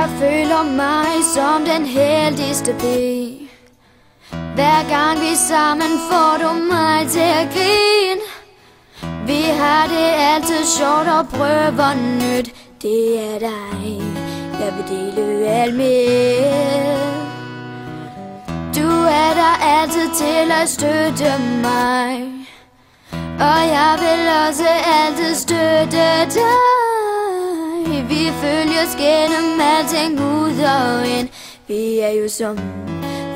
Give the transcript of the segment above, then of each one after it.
Jeg føler mig som den heldigste pige. Hver gang vi sammen får du mig til at grine. Vi har det altid sjovt og prøver nyt. Det er dig, jeg vil dele alt med. Du er der altid til at støtte mig, og jeg vil også altid støtte dig. Vi følges gennem alting ud og ind. Vi er jo som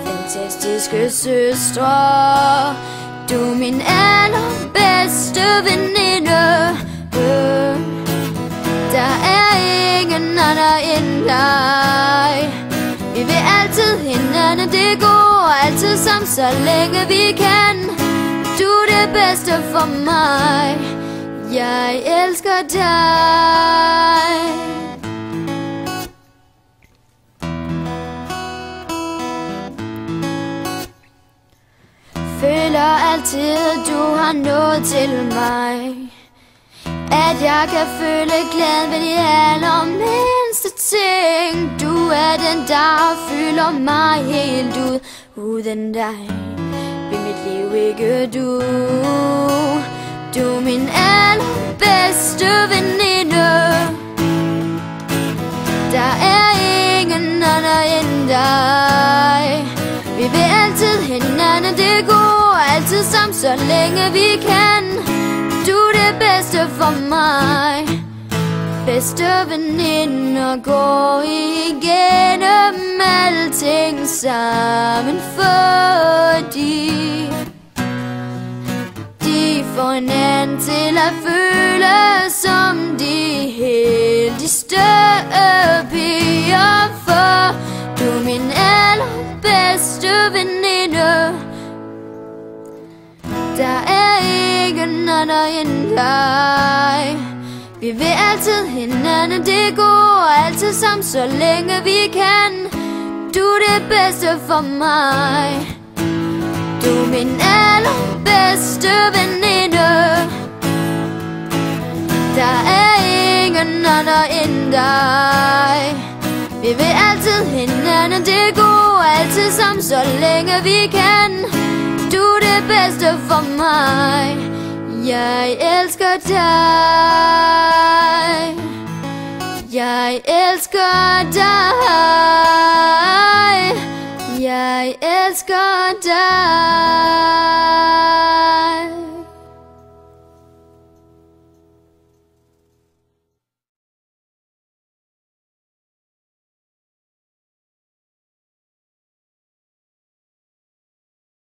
fantastiske søstre. Du er min allerbedste veninde. Der er ingen andre end dig. Vi vil altid hinanden det går, altid sammen så længe vi kan. Du er det bedste for mig. Jeg elsker dig. Føler altid du har nået til mig, at jeg kan føle glæde ved de allermindste ting. Du er den der fylder mig helt ud. Uden dig vil mit liv ikke du. Du er min allerbedste veninde. Der er ingen anden end dig. Vi vil altid hinanden det går, altid sammen så længe vi kan. Du er det bedste for mig. Bedste veninder går igennem alting sammen, fordi de får hinanden til at føle som de heldigste piger. For du er min allerbedste veninde. Der er ingen anden end dig. Vi vil altid hinanden det går, altid sammen så længe vi kan. Du er det bedste for mig. Du er min allerbedste veninde. Der er ingen anden end dig. Vi vil altid hinanden det går, altid sammen så længe vi kan. Du er det bedste for mig. Jeg elsker dig. Jeg elsker dig. Jeg elsker dig.